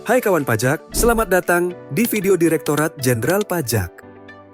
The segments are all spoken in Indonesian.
Hai kawan pajak, selamat datang di video Direktorat Jenderal Pajak.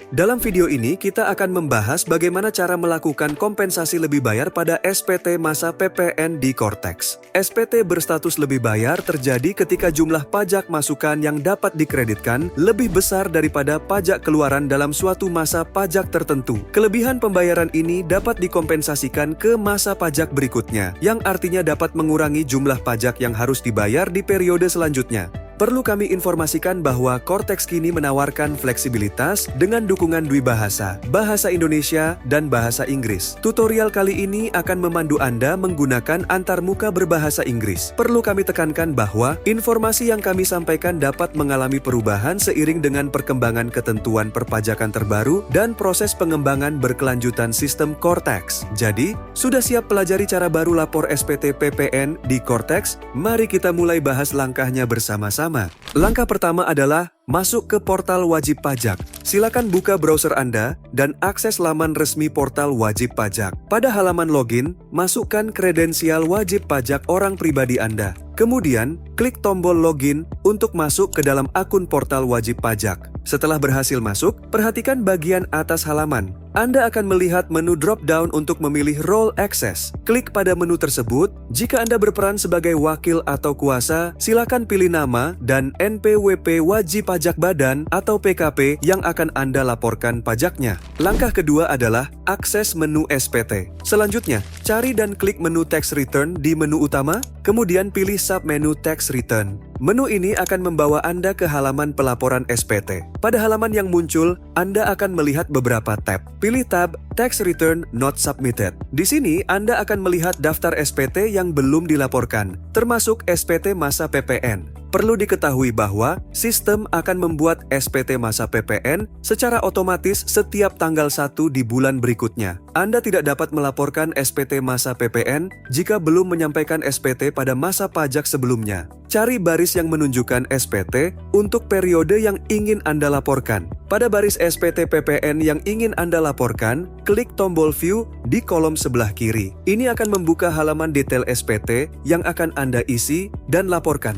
Dalam video ini kita akan membahas bagaimana cara melakukan kompensasi lebih bayar pada SPT masa PPN di Kortex. SPT berstatus lebih bayar terjadi ketika jumlah pajak masukan yang dapat dikreditkan lebih besar daripada pajak keluaran dalam suatu masa pajak tertentu. Kelebihan pembayaran ini dapat dikompensasikan ke masa pajak berikutnya, yang artinya dapat mengurangi jumlah pajak yang harus dibayar di periode selanjutnya. Perlu kami informasikan bahwa Kortex kini menawarkan fleksibilitas dengan dukungan dwibahasa, bahasa Indonesia, dan bahasa Inggris. Tutorial kali ini akan memandu Anda menggunakan antarmuka berbahasa Inggris. Perlu kami tekankan bahwa informasi yang kami sampaikan dapat mengalami perubahan seiring dengan perkembangan ketentuan perpajakan terbaru dan proses pengembangan berkelanjutan sistem Kortex. Jadi, sudah siap pelajari cara baru lapor SPT PPN di Kortex? Mari kita mulai bahas langkahnya bersama-sama. Langkah pertama adalah masuk ke portal wajib pajak. Silakan buka browser Anda dan akses laman resmi portal wajib pajak. Pada halaman login, masukkan kredensial wajib pajak orang pribadi Anda. Kemudian, klik tombol login untuk masuk ke dalam akun portal wajib pajak. Setelah berhasil masuk, perhatikan bagian atas halaman. Anda akan melihat menu drop-down untuk memilih role access. Klik pada menu tersebut. Jika Anda berperan sebagai wakil atau kuasa, silakan pilih nama dan NPWP wajib pajak badan atau PKP yang akan Anda laporkan pajaknya. Langkah kedua adalah akses menu SPT. Selanjutnya, cari dan klik menu tax return di menu utama, kemudian pilih submenu tax return. Menu ini akan membawa Anda ke halaman pelaporan SPT. Pada halaman yang muncul, Anda akan melihat beberapa tab. Pilih tab Tax Return Not Submitted. Di sini, Anda akan melihat daftar SPT yang belum dilaporkan, termasuk SPT masa PPN. Perlu diketahui bahwa sistem akan membuat SPT masa PPN secara otomatis setiap tanggal 1 di bulan berikutnya. Anda tidak dapat melaporkan SPT masa PPN jika belum menyampaikan SPT pada masa pajak sebelumnya. Cari baris yang menunjukkan SPT untuk periode yang ingin Anda laporkan. Pada baris SPT PPN yang ingin Anda laporkan, klik tombol View di kolom sebelah kiri. Ini akan membuka halaman detail SPT yang akan Anda isi dan laporkan.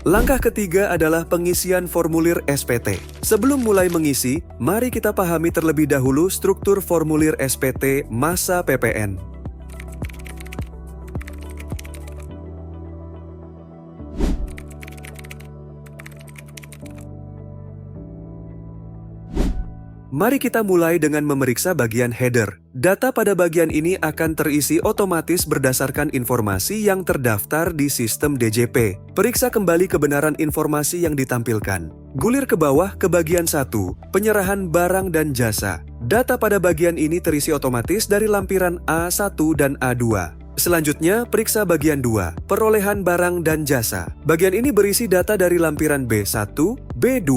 Langkah ketiga adalah pengisian formulir SPT. Sebelum mulai mengisi, mari kita pahami terlebih dahulu struktur formulir SPT masa PPN. Mari kita mulai dengan memeriksa bagian header. Data pada bagian ini akan terisi otomatis berdasarkan informasi yang terdaftar di sistem DJP. Periksa kembali kebenaran informasi yang ditampilkan. Gulir ke bawah ke bagian 1, penyerahan barang dan jasa. Data pada bagian ini terisi otomatis dari lampiran A1 dan A2. Selanjutnya, periksa bagian 2, perolehan barang dan jasa. Bagian ini berisi data dari lampiran B1, B2,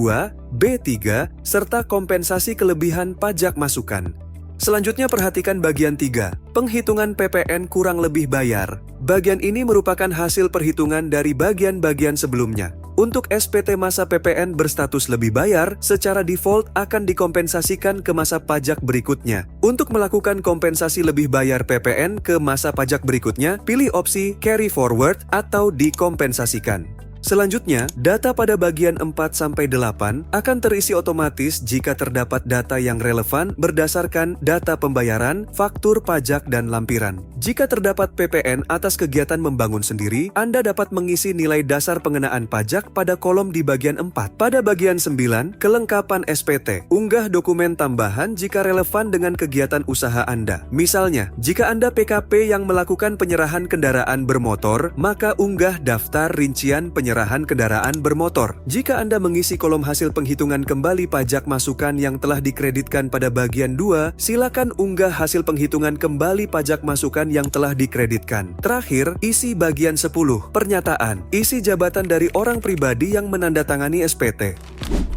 B3, serta kompensasi kelebihan pajak masukan. Selanjutnya perhatikan bagian 3, penghitungan PPN kurang lebih bayar. Bagian ini merupakan hasil perhitungan dari bagian-bagian sebelumnya. Untuk SPT masa PPN berstatus lebih bayar, secara default akan dikompensasikan ke masa pajak berikutnya. Untuk melakukan kompensasi lebih bayar PPN ke masa pajak berikutnya, pilih opsi Carry Forward atau dikompensasikan. Selanjutnya, data pada bagian 4-8 akan terisi otomatis jika terdapat data yang relevan berdasarkan data pembayaran, faktur pajak, dan lampiran. Jika terdapat PPN atas kegiatan membangun sendiri, Anda dapat mengisi nilai dasar pengenaan pajak pada kolom di bagian 4. Pada bagian 9, kelengkapan SPT. Unggah dokumen tambahan jika relevan dengan kegiatan usaha Anda. Misalnya, jika Anda PKP yang melakukan penyerahan kendaraan bermotor, maka unggah daftar rincian penyerahan kendaraan bermotor. Jika Anda mengisi kolom hasil penghitungan kembali pajak masukan yang telah dikreditkan pada bagian 2, silakan unggah hasil penghitungan kembali pajak masukan yang telah dikreditkan. Terakhir, isi bagian 10, pernyataan. Isi jabatan dari orang pribadi yang menandatangani SPT.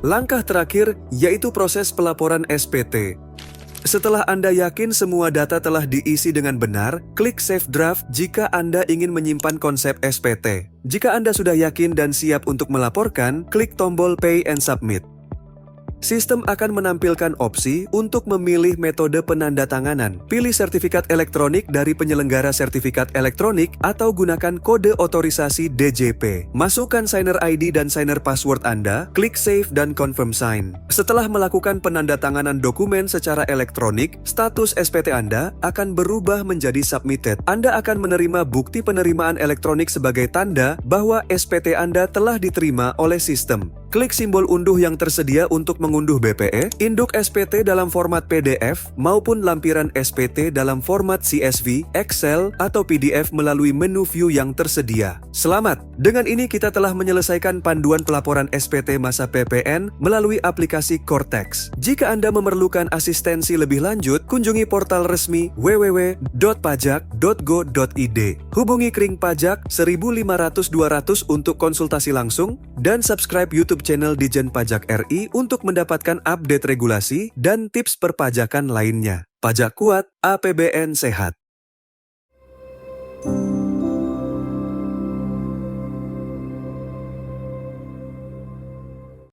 Langkah terakhir yaitu proses pelaporan SPT. Setelah Anda yakin semua data telah diisi dengan benar, klik Save Draft jika Anda ingin menyimpan konsep SPT. Jika Anda sudah yakin dan siap untuk melaporkan, klik tombol Pay and Submit. Sistem akan menampilkan opsi untuk memilih metode penandatanganan. Pilih sertifikat elektronik dari penyelenggara sertifikat elektronik atau gunakan kode otorisasi DJP. Masukkan signer ID dan signer password Anda, klik Save dan Confirm Sign. Setelah melakukan penandatanganan dokumen secara elektronik, status SPT Anda akan berubah menjadi submitted. Anda akan menerima bukti penerimaan elektronik sebagai tanda bahwa SPT Anda telah diterima oleh sistem. Klik simbol unduh yang tersedia untuk mengunduh BPE, induk SPT dalam format PDF, maupun lampiran SPT dalam format CSV, Excel, atau PDF melalui menu view yang tersedia. Selamat! Dengan ini kita telah menyelesaikan panduan pelaporan SPT masa PPN melalui aplikasi Cortex. Jika Anda memerlukan asistensi lebih lanjut, kunjungi portal resmi www.pajak.go.id. Hubungi Kring Pajak 1500-200 untuk konsultasi langsung, dan subscribe YouTube channel Dijen Pajak RI untuk mendapatkan update regulasi dan tips perpajakan lainnya. Pajak kuat, APBN sehat.